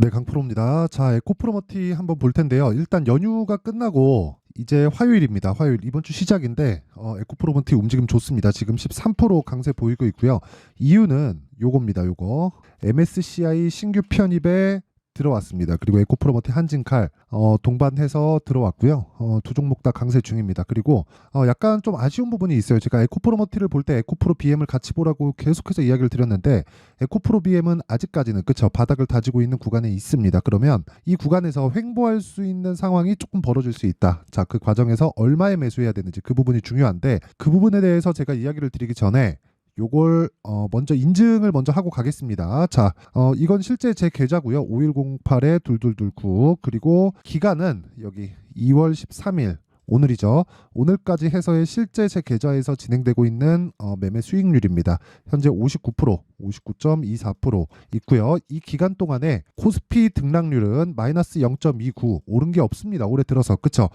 네, 강프로입니다. 자, 에코프로머티 한번 볼 텐데요. 일단 연휴가 끝나고 이제 화요일입니다. 화요일 이번 주 시작인데 에코프로머티 움직임 좋습니다. 지금 13% 강세 보이고 있고요. 이유는 요겁니다. 요거 MSCI 신규 편입에 들어왔습니다. 그리고 에코프로머티 한진칼 동반해서 들어왔고요. 두 종목 다 강세 중입니다. 그리고 약간 좀 아쉬운 부분이 있어요. 제가 에코프로머티를 볼 때 에코프로 BM을 같이 보라고 계속해서 이야기를 드렸는데 에코프로 BM은 아직까지는 그쵸 바닥을 다지고 있는 구간에 있습니다. 그러면 이 구간에서 횡보할 수 있는 상황이 조금 벌어질 수 있다. 자, 그 과정에서 얼마에 매수해야 되는지 그 부분이 중요한데 그 부분에 대해서 제가 이야기를 드리기 전에 요걸 먼저 인증을 먼저 하고 가겠습니다. 자, 이건 실제 제 계좌고요. 5108-2229 그리고 기간은 여기 2월 13일 오늘이죠. 오늘까지 해서의 실제 제 계좌에서 진행되고 있는 매매 수익률입니다. 현재 59.24% 있고요. 이 기간 동안에 코스피 등락률은 마이너스 0.29 오른 게 없습니다. 올해 들어서 그쵸?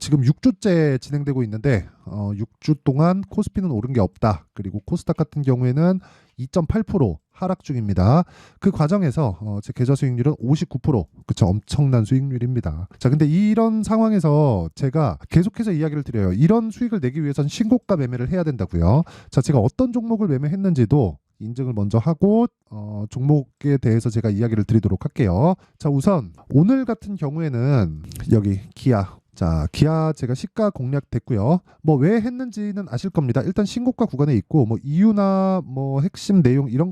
지금 6주째 진행되고 있는데 6주 동안 코스피는 오른 게 없다. 그리고 코스닥 같은 경우에는 2.8% 하락 중입니다. 그 과정에서 제 계좌 수익률은 59%. 그쵸? 엄청난 수익률입니다. 자, 근데 이런 상황에서 제가 계속해서 이야기를 드려요. 이런 수익을 내기 위해선 신고가 매매를 해야 된다고요. 자, 제가 어떤 종목을 매매했는지도 인증을 먼저 하고 종목에 대해서 제가 이야기를 드리도록 할게요. 자, 우선 오늘 같은 경우에는 여기 기아. 자, 기아 제가 시가 공략됐고요. 뭐 왜 했는지는 아실 겁니다. 일단 신고가 구간에 있고 뭐 이유나 뭐 핵심 내용 이런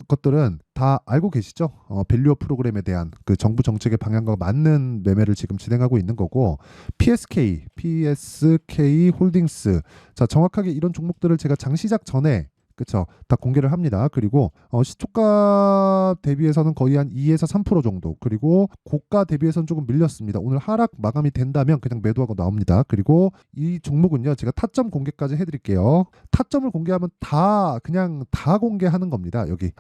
것들은 다 알고 계시죠? 밸류어 프로그램에 대한 그 정부 정책의 방향과 맞는 매매를 지금 진행하고 있는 거고 PSK 홀딩스. 자, 정확하게 이런 종목들을 제가 장 시작 전에 그쵸. 다 공개를 합니다. 그리고 시초가 대비해서는 거의 한 2에서 3% 정도. 그리고 고가 대비해서는 조금 밀렸습니다. 오늘 하락 마감이 된다면 그냥 매도하고 나옵니다. 그리고 이 종목은요. 제가 타점 공개까지 해드릴게요. 타점을 공개하면 그냥 다 공개하는 겁니다. 여기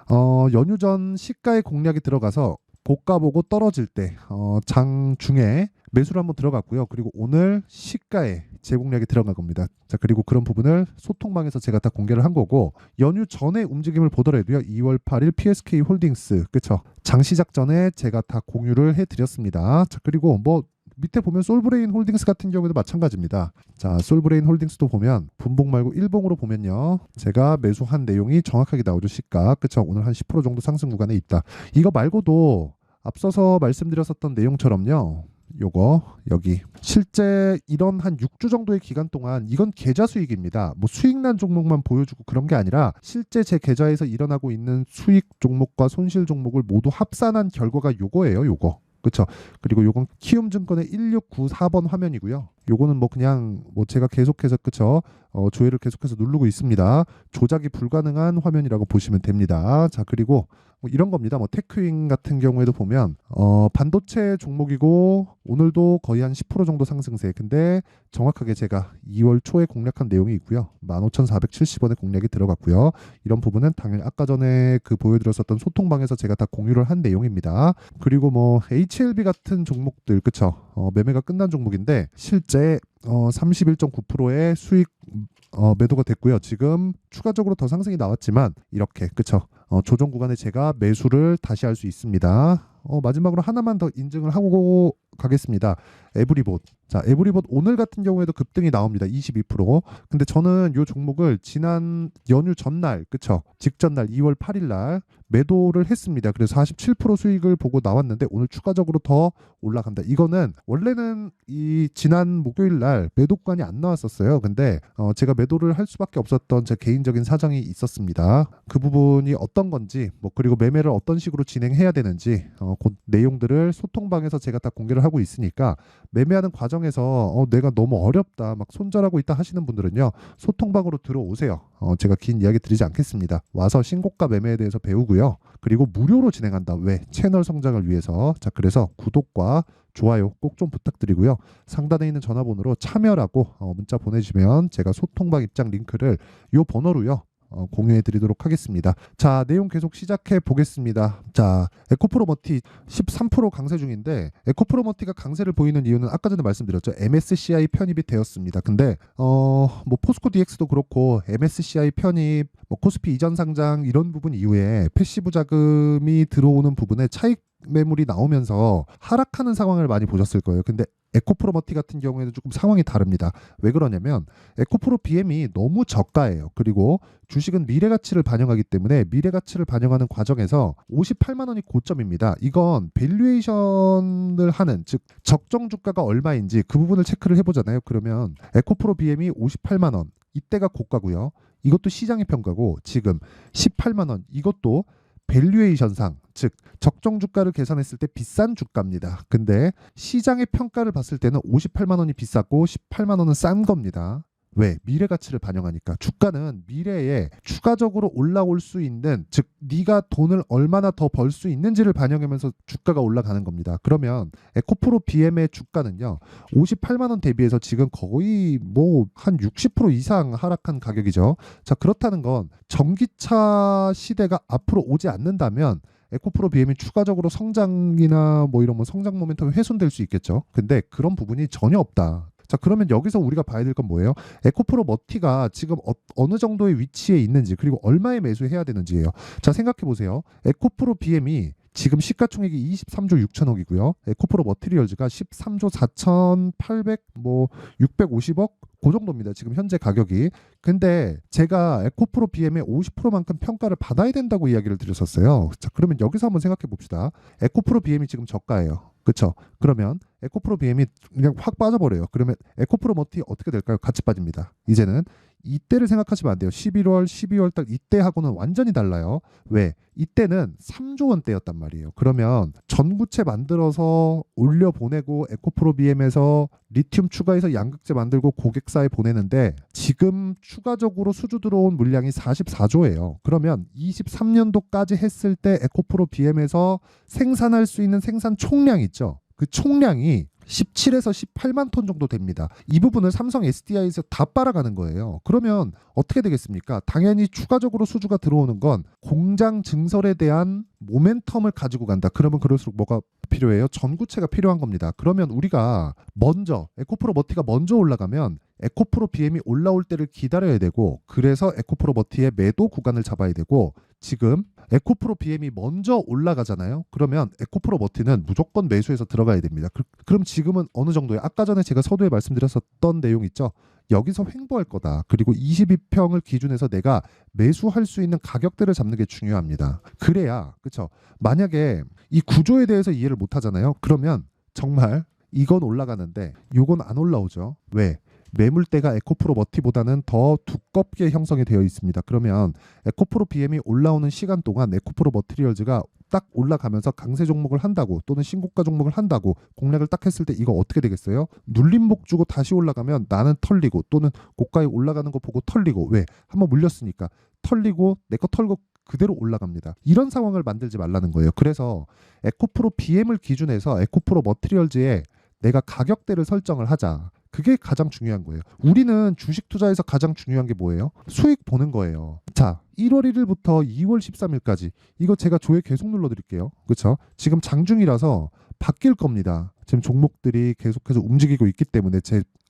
연휴 전 시가의 공략이 들어가서 고가 보고 떨어질 때 장 중에 매수를 한번 들어갔고요. 그리고 오늘 시가에 재공략이 들어간 겁니다. 자, 그리고 그런 부분을 소통방에서 제가 다 공개를 한 거고 연휴 전에 움직임을 보더라도요. 2월 8일 PSK 홀딩스 그쵸? 장 시작 전에 제가 다 공유를 해드렸습니다. 자, 그리고 뭐 밑에 보면 솔브레인 홀딩스 같은 경우에도 마찬가지입니다. 자, 솔브레인 홀딩스도 보면 분봉 말고 일봉으로 보면요. 제가 매수한 내용이 정확하게 나오죠. 시가. 그쵸? 오늘 한 10% 정도 상승 구간에 있다. 이거 말고도 앞서서 말씀드렸었던 내용처럼요. 요거 여기 실제 이런 한 6주 정도의 기간 동안 이건 계좌 수익입니다. 뭐 수익난 종목만 보여주고 그런 게 아니라 실제 제 계좌에서 일어나고 있는 수익 종목과 손실 종목을 모두 합산한 결과가 요거예요. 요거. 그쵸? 그리고 요건 키움증권의 1694번 화면이고요. 요거는 뭐 그냥 뭐 제가 계속해서 그쵸? 조회를 계속해서 누르고 있습니다. 조작이 불가능한 화면이라고 보시면 됩니다. 자, 그리고 뭐 이런 겁니다. 뭐 테크윙 같은 경우에도 보면 반도체 종목이고 오늘도 거의 한 10% 정도 상승세. 근데 정확하게 제가 2월 초에 공략한 내용이 있고요. 15,470원에 공략이 들어갔고요. 이런 부분은 당연히 아까 전에 그 보여드렸었던 소통방에서 제가 다 공유를 한 내용입니다. 그리고 뭐 HLB 같은 종목들 그쵸? 매매가 끝난 종목인데 실제 31.9%의 수익 매도가 됐고요. 지금 추가적으로 더 상승이 나왔지만 이렇게 그쵸? 조정 구간에 제가 매수를 다시 할 수 있습니다. 마지막으로 하나만 더 인증을 하고 가겠습니다. 에브리봇. 자, 에브리봇 오늘 같은 경우에도 급등이 나옵니다. 22%. 근데 저는 이 종목을 지난 연휴 전날, 그쵸? 직전 날 2월 8일 날 매도를 했습니다. 그래서 47% 수익을 보고 나왔는데 오늘 추가적으로 더 올라간다. 이거는 원래는 이 지난 목요일 날 매도권이 안 나왔었어요. 근데 제가 매도를 할 수밖에 없었던 제 개인적인 사정이 있었습니다. 그 부분이 어떤 건지 뭐 그리고 매매를 어떤 식으로 진행해야 되는지 그 내용들을 소통방에서 제가 다 공개를 하고 있으니까 매매하는 과정에서 내가 너무 어렵다 막 손절하고 있다 하시는 분들은요 소통방으로 들어오세요. 제가 긴 이야기 드리지 않겠습니다. 와서 신고가 매매에 대해서 배우고요. 그리고 무료로 진행한다. 왜? 채널 성장을 위해서. 자, 그래서 구독과 좋아요 꼭 좀 부탁드리고요. 상단에 있는 전화번호로 참여라고 문자 보내주시면 제가 소통방 입장 링크를 요 번호로요. 공유해 드리도록 하겠습니다. 자, 내용 계속 시작해 보겠습니다. 자, 에코프로머티 13% 강세 중인데 에코프로머티가 강세를 보이는 이유는 아까 전에 말씀드렸죠. MSCI 편입이 되었습니다. 근데 뭐 포스코 DX도 그렇고 MSCI 편입, 뭐 코스피 이전 상장 이런 부분 이후에 패시브 자금이 들어오는 부분에 차익 매물이 나오면서 하락하는 상황을 많이 보셨을 거예요. 근데 에코프로머티 같은 경우에는 조금 상황이 다릅니다. 왜 그러냐면 에코프로 BM이 너무 저가예요. 그리고 주식은 미래 가치를 반영하기 때문에 미래 가치를 반영하는 과정에서 58만 원이 고점입니다. 이건 밸류에이션을 하는, 즉 적정 주가가 얼마인지 그 부분을 체크를 해보잖아요. 그러면 에코프로 BM이 58만 원, 이때가 고가고요. 이것도 시장의 평가고, 지금 18만 원, 이것도 밸류에이션상, 즉 적정 주가를 계산했을 때 비싼 주가입니다. 근데 시장의 평가를 봤을 때는 58만 원이 비쌌고 18만 원은 싼 겁니다. 왜? 미래 가치를 반영하니까. 주가는 미래에 추가적으로 올라올 수 있는, 즉 네가 돈을 얼마나 더 벌 수 있는지를 반영하면서 주가가 올라가는 겁니다. 그러면 에코프로 BM의 주가는요, 58만 원 대비해서 지금 거의 뭐 한 60% 이상 하락한 가격이죠. 자, 그렇다는 건 전기차 시대가 앞으로 오지 않는다면 에코프로 BM이 추가적으로 성장이나 뭐 이런 뭐 성장 모멘텀이 훼손될 수 있겠죠. 근데 그런 부분이 전혀 없다. 자, 그러면 여기서 우리가 봐야 될 건 뭐예요? 에코프로 머티가 지금 어느 정도의 위치에 있는지, 그리고 얼마에 매수해야 되는지예요. 자, 생각해 보세요. 에코프로 BM이 지금 시가총액이 23조 6천억이고요. 에코프로 머티리얼즈가 13조 4,800, 뭐 650억 그 정도입니다. 지금 현재 가격이. 근데 제가 에코프로 BM의 50%만큼 평가를 받아야 된다고 이야기를 드렸었어요. 자, 그러면 여기서 한번 생각해 봅시다. 에코프로 BM이 지금 저가예요. 그렇죠? 그러면 에코프로 BM이 그냥 확 빠져버려요. 그러면 에코프로 머티 어떻게 될까요? 같이 빠집니다. 이제는 이때를 생각하시면 안 돼요. 11월, 12월 달 이때하고는 완전히 달라요. 왜? 이때는 3조 원대였단 말이에요. 그러면 전구체 만들어서 올려보내고 에코프로 BM에서 리튬 추가해서 양극재 만들고 고객사에 보내는데 지금 추가적으로 수주 들어온 물량이 44조예요. 그러면 23년도까지 했을 때 에코프로 BM에서 생산할 수 있는 생산 총량 있죠. 그 총량이 17에서 18만 톤 정도 됩니다. 이 부분을 삼성 SDI에서 다 빨아가는 거예요. 그러면 어떻게 되겠습니까? 당연히 추가적으로 수주가 들어오는 건 공장 증설에 대한 모멘텀을 가지고 간다. 그러면 그럴수록 뭐가 필요해요? 전구체가 필요한 겁니다. 그러면 우리가 먼저 에코프로 머티가 먼저 올라가면 에코프로 BM이 올라올 때를 기다려야 되고, 그래서 에코프로 머티의 매도 구간을 잡아야 되고, 지금 에코프로 BM이 먼저 올라가잖아요. 그러면 에코프로 머티는 무조건 매수해서 들어가야 됩니다. 그럼 지금은 어느 정도예요? 아까 전에 제가 서두에 말씀드렸었던 내용 있죠. 여기서 횡보할 거다. 그리고 22평을 기준해서 내가 매수할 수 있는 가격대를 잡는 게 중요합니다. 그래야, 그렇죠? 만약에 이 구조에 대해서 이해를 못 하잖아요. 그러면 정말 이건 올라가는데 요건 안 올라오죠. 왜? 매물대가 에코프로 머티보다는 더 두껍게 형성이 되어 있습니다. 그러면 에코프로 BM이 올라오는 시간 동안 에코프로 머티리얼즈가 딱 올라가면서 강세 종목을 한다고, 또는 신고가 종목을 한다고 공략을 딱 했을 때 이거 어떻게 되겠어요? 눌림목 주고 다시 올라가면 나는 털리고, 또는 고가에 올라가는 거 보고 털리고. 왜? 한번 물렸으니까 털리고 내 거 털고 그대로 올라갑니다. 이런 상황을 만들지 말라는 거예요. 그래서 에코프로 BM을 기준해서 에코프로 머티리얼즈에 내가 가격대를 설정을 하자. 그게 가장 중요한 거예요. 우리는 주식 투자에서 가장 중요한 게 뭐예요? 수익 보는 거예요. 자, 1월 1일부터 2월 13일까지 이거 제가 조회 계속 눌러드릴게요. 그렇죠? 지금 장중이라서 바뀔 겁니다. 지금 종목들이 계속해서 움직이고 있기 때문에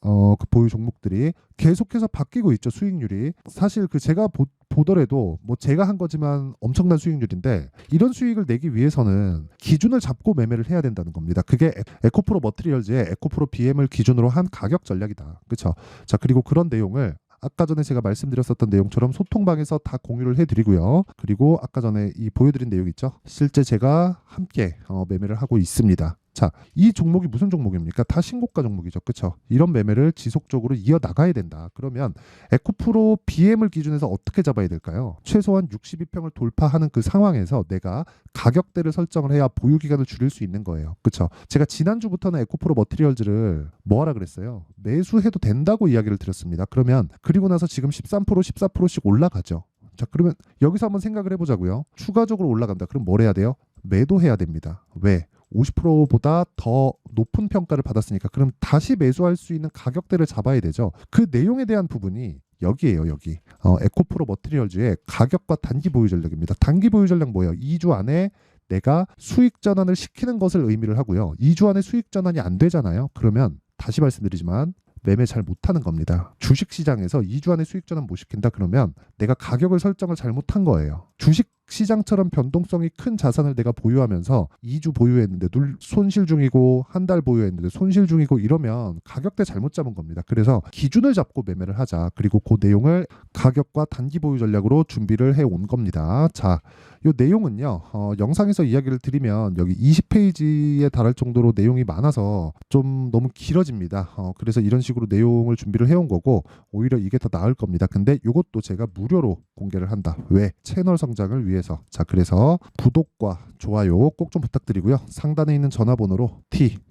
그 보유 종목들이 계속해서 바뀌고 있죠. 수익률이. 사실 그 제가 보더라도 뭐 제가 한 거지만 엄청난 수익률인데, 이런 수익을 내기 위해서는 기준을 잡고 매매를 해야 된다는 겁니다. 그게 에코프로 머티리얼즈의 에코프로 BM을 기준으로 한 가격 전략이다. 그렇죠? 자, 그리고 그런 내용을 아까 전에 제가 말씀드렸었던 내용처럼 소통방에서 다 공유를 해드리고요. 그리고 아까 전에 이 보여드린 내용 있죠? 실제 제가 함께 매매를 하고 있습니다. 자, 이 종목이 무슨 종목입니까? 다 신고가 종목이죠. 그렇죠? 이런 매매를 지속적으로 이어나가야 된다. 그러면 에코프로 BM을 기준해서 어떻게 잡아야 될까요? 최소한 62평을 돌파하는 그 상황에서 내가 가격대를 설정을 해야 보유기간을 줄일 수 있는 거예요. 그렇죠? 제가 지난주부터는 에코프로 머티리얼즈를 뭐하라 그랬어요? 매수해도 된다고 이야기를 드렸습니다. 그러면 그리고 나서 지금 13%, 14%씩 올라가죠. 자, 그러면 여기서 한번 생각을 해보자고요. 추가적으로 올라간다. 그럼 뭘 해야 돼요? 매도해야 됩니다. 왜? 50%보다 더 높은 평가를 받았으니까. 그럼 다시 매수할 수 있는 가격대를 잡아야 되죠. 그 내용에 대한 부분이 여기에요. 여기 에코프로 머티리얼즈의 가격과 단기 보유 전략입니다. 단기 보유 전략 뭐예요? 2주 안에 내가 수익 전환을 시키는 것을 의미를 하고요. 2주 안에 수익 전환이 안 되잖아요. 그러면 다시 말씀드리지만 매매 잘 못하는 겁니다. 주식시장에서 2주 안에 수익 전환 못 시킨다 그러면 내가 가격을 설정을 잘못한 거예요. 주식 시장처럼 변동성이 큰 자산을 내가 보유하면서 2주 보유했는데 손실 중이고 한 달 보유했는데 손실 중이고 이러면 가격대 잘못 잡은 겁니다. 그래서 기준을 잡고 매매를 하자. 그리고 그 내용을 가격과 단기 보유 전략으로 준비를 해 온 겁니다. 자, 이 내용은요. 영상에서 이야기를 드리면 여기 20페이지에 달할 정도로 내용이 많아서 좀 너무 길어집니다. 그래서 이런 식으로 내용을 준비를 해온 거고 오히려 이게 더 나을 겁니다. 근데 이것도 제가 무료로 공개를 한다. 왜? 채널 성장을 위해서. 자, 그래서 구독과 좋아요 꼭 좀 부탁드리고요. 상단에 있는 전화번호로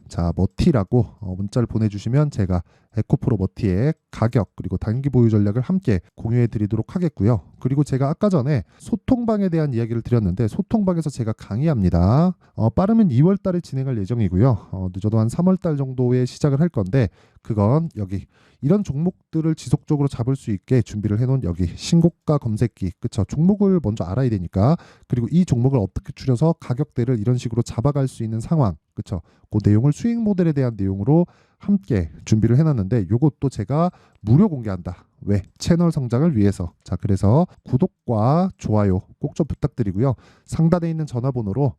자, 머티라고 문자를 보내주시면 제가 에코프로 머티의 가격 그리고 단기 보유 전략을 함께 공유해 드리도록 하겠고요. 그리고 제가 아까 전에 소통방에 대한 이야기를 드렸는데 소통방에서 제가 강의합니다. 빠르면 2월 달에 진행할 예정이고요. 늦어도 한 3월 달 정도에 시작을 할 건데 그건 여기 이런 종목들을 지속적으로 잡을 수 있게 준비를 해놓은 여기 신고가 검색기 그쵸 종목을 먼저 알아야 되니까 그리고 이 종목을 어떻게 추려서 가격대를 이런 식으로 잡아갈 수 있는 상황 그쵸 그 내용을 수익 모델에 대한 내용으로 함께 준비를 해놨는데 이것도 제가 무료 공개한다. 왜? 채널 성장을 위해서. 자, 그래서 구독과 좋아요 꼭 좀 부탁드리고요. 상단에 있는 전화번호로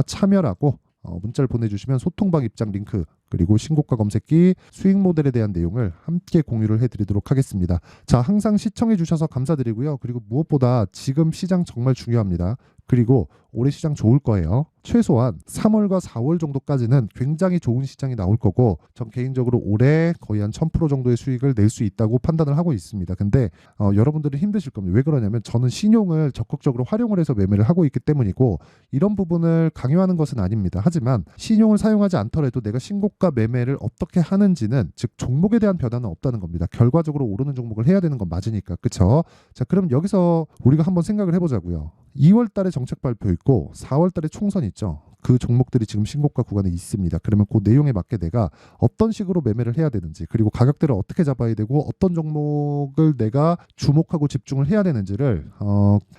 참여라고 문자를 보내주시면 소통방 입장 링크 그리고 신고가 검색기 수익 모델에 대한 내용을 함께 공유를 해드리도록 하겠습니다. 자, 항상 시청해 주셔서 감사드리고요. 그리고 무엇보다 지금 시장 정말 중요합니다. 그리고 올해 시장 좋을 거예요. 최소한 3월과 4월 정도까지는 굉장히 좋은 시장이 나올 거고 전 개인적으로 올해 거의 한 1000% 정도의 수익을 낼 수 있다고 판단을 하고 있습니다. 근데 여러분들은 힘드실 겁니다. 왜 그러냐면 저는 신용을 적극적으로 활용을 해서 매매를 하고 있기 때문이고 이런 부분을 강요하는 것은 아닙니다. 하지만 신용을 사용하지 않더라도 내가 신고가 매매를 어떻게 하는지는 즉 종목에 대한 변화는 없다는 겁니다. 결과적으로 오르는 종목을 해야 되는 건 맞으니까. 그쵸? 자, 그럼 여기서 우리가 한번 생각을 해보자고요. 2월 달에 정책 발표 있고 4월 달에 총선 있죠. 그 종목들이 지금 신고가 구간에 있습니다. 그러면 그 내용에 맞게 내가 어떤 식으로 매매를 해야 되는지 그리고 가격대를 어떻게 잡아야 되고 어떤 종목을 내가 주목하고 집중을 해야 되는지를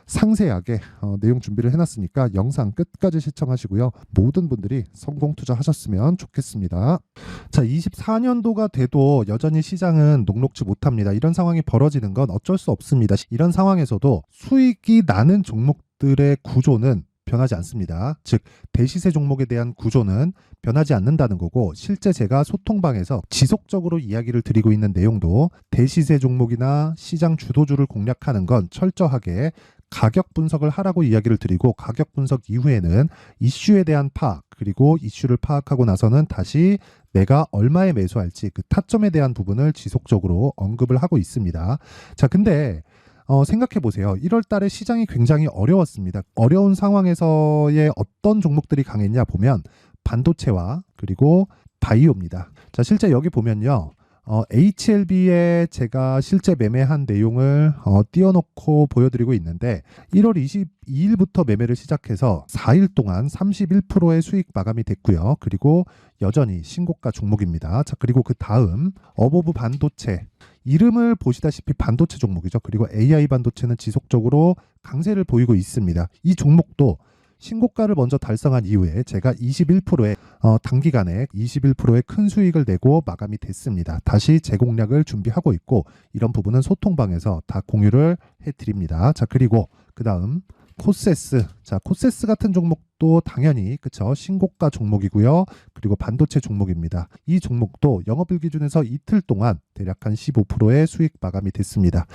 상세하게 내용 준비를 해놨으니까 영상 끝까지 시청하시고요. 모든 분들이 성공 투자하셨으면 좋겠습니다. 자, 24년도가 돼도 여전히 시장은 녹록지 못합니다. 이런 상황이 벌어지는 건 어쩔 수 없습니다. 이런 상황에서도 수익이 나는 종목들의 구조는 변하지 않습니다. 즉 대시세 종목에 대한 구조는 변하지 않는다는 거고 실제 제가 소통방에서 지속적으로 이야기를 드리고 있는 내용도 대시세 종목이나 시장 주도주를 공략하는 건 철저하게 가격 분석을 하라고 이야기를 드리고 가격 분석 이후에는 이슈에 대한 파악 그리고 이슈를 파악하고 나서는 다시 내가 얼마에 매수할지 그 타점에 대한 부분을 지속적으로 언급을 하고 있습니다. 자, 근데 생각해 보세요. 1월 달에 시장이 굉장히 어려웠습니다. 어려운 상황에서의 어떤 종목들이 강했냐 보면 반도체와 그리고 바이오입니다. 자, 실제 여기 보면요. HLB에 제가 실제 매매한 내용을 띄워놓고 보여드리고 있는데 1월 22일부터 매매를 시작해서 4일 동안 31%의 수익 마감이 됐고요. 그리고 여전히 신고가 종목입니다. 자, 그리고 그 다음 어보브 반도체 이름을 보시다시피 반도체 종목이죠. 그리고 AI 반도체는 지속적으로 강세를 보이고 있습니다. 이 종목도 신고가를 먼저 달성한 이후에 제가 21%의 단기간에 21%의 큰 수익을 내고 마감이 됐습니다. 다시 재공략을 준비하고 있고 이런 부분은 소통방에서 다 공유를 해드립니다. 자, 그리고 그 다음 코세스. 자, 코세스 같은 종목도 당연히 그쵸 신고가 종목이고요. 그리고 반도체 종목입니다. 이 종목도 영업일 기준에서 이틀 동안 대략 한 15%의 수익 마감이 됐습니다.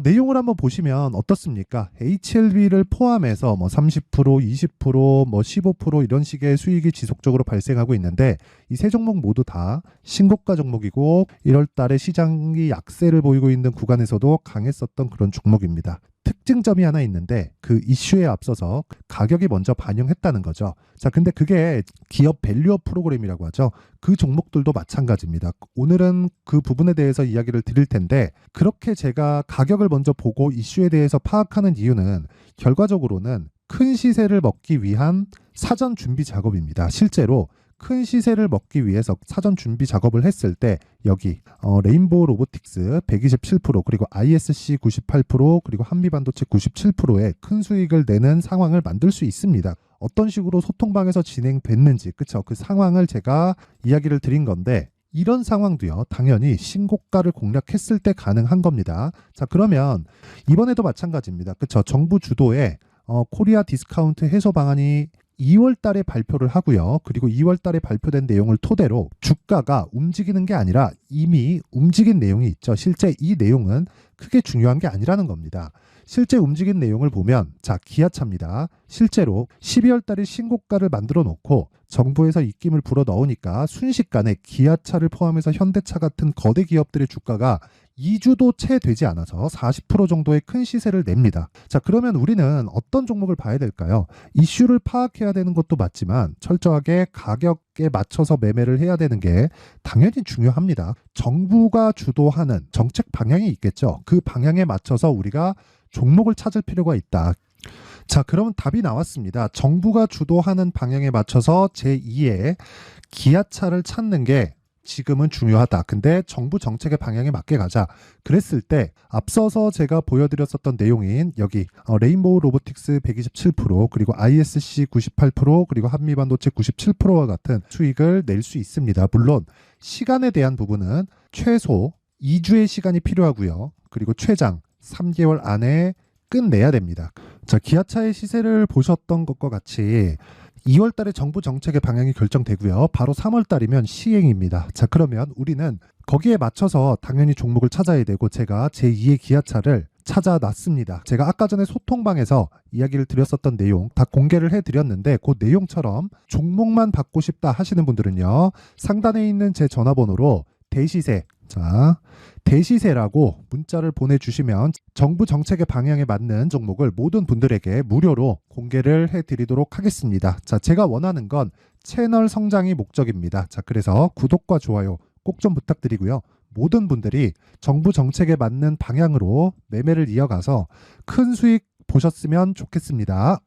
내용을 한번 보시면 어떻습니까? HLB를 포함해서 뭐 30%, 20%, 뭐 15% 이런 식의 수익이 지속적으로 발생하고 있는데 이 세 종목 모두 다 신고가 종목이고 1월 달에 시장이 약세를 보이고 있는 구간에서도 강했었던 그런 종목입니다. 특징점이 하나 있는데 그 이슈에 앞서서 가격이 먼저 반영했다는 거죠. 자, 근데 그게 기업 밸류업 프로그램이라고 하죠. 그 종목들도 마찬가지입니다. 오늘은 그 부분에 대해서 이야기를 드릴 텐데 그렇게 제가 가격을 먼저 보고 이슈에 대해서 파악하는 이유는 결과적으로는 큰 시세를 먹기 위한 사전 준비 작업입니다. 실제로 큰 시세를 먹기 위해서 사전 준비 작업을 했을 때 여기 레인보우 로보틱스 127% 그리고 ISC 98% 그리고 한미반도체 97%의 큰 수익을 내는 상황을 만들 수 있습니다. 어떤 식으로 소통방에서 진행됐는지 그쵸? 그 상황을 제가 이야기를 드린 건데 이런 상황도요 당연히 신고가를 공략했을 때 가능한 겁니다. 자, 그러면 이번에도 마찬가지입니다. 그쵸? 정부 주도의 코리아 디스카운트 해소 방안이 2월 달에 발표를 하고요. 그리고 2월 달에 발표된 내용을 토대로 주가가 움직이는 게 아니라 이미 움직인 내용이 있죠. 실제 이 내용은 크게 중요한 게 아니라는 겁니다. 실제 움직인 내용을 보면 자, 기아차입니다. 실제로 12월 달에 신고가를 만들어 놓고 정부에서 입김을 불어 넣으니까 순식간에 기아차를 포함해서 현대차 같은 거대 기업들의 주가가 2주도 채 되지 않아서 40% 정도의 큰 시세를 냅니다. 자, 그러면 우리는 어떤 종목을 봐야 될까요? 이슈를 파악해야 되는 것도 맞지만 철저하게 가격에 맞춰서 매매를 해야 되는 게 당연히 중요합니다. 정부가 주도하는 정책 방향이 있겠죠. 그 방향에 맞춰서 우리가 종목을 찾을 필요가 있다. 자, 그러면 답이 나왔습니다. 정부가 주도하는 방향에 맞춰서 제2의 기아차를 찾는 게 지금은 중요하다. 근데 정부 정책의 방향에 맞게 가자. 그랬을 때 앞서서 제가 보여드렸었던 내용인 여기 레인보우 로보틱스 127% 그리고 ISC 98% 그리고 한미반도체 97%와 같은 수익을 낼 수 있습니다. 물론 시간에 대한 부분은 최소 2주의 시간이 필요하고요. 그리고 최장 3개월 안에 끝내야 됩니다. 자, 기아차의 시세를 보셨던 것과 같이 2월 달에 정부 정책의 방향이 결정되고요. 바로 3월 달이면 시행입니다. 자, 그러면 우리는 거기에 맞춰서 당연히 종목을 찾아야 되고 제가 제2의 기아차를 찾아놨습니다. 제가 아까 전에 소통방에서 이야기를 드렸었던 내용 다 공개를 해드렸는데 그 내용처럼 종목만 받고 싶다 하시는 분들은요. 상단에 있는 제 전화번호로 대시세, 자, 대시세라고 문자를 보내주시면 정부 정책의 방향에 맞는 종목을 모든 분들에게 무료로 공개를 해드리도록 하겠습니다. 자, 제가 원하는 건 채널 성장이 목적입니다. 자, 그래서 구독과 좋아요 꼭 좀 부탁드리고요. 모든 분들이 정부 정책에 맞는 방향으로 매매를 이어가서 큰 수익 보셨으면 좋겠습니다.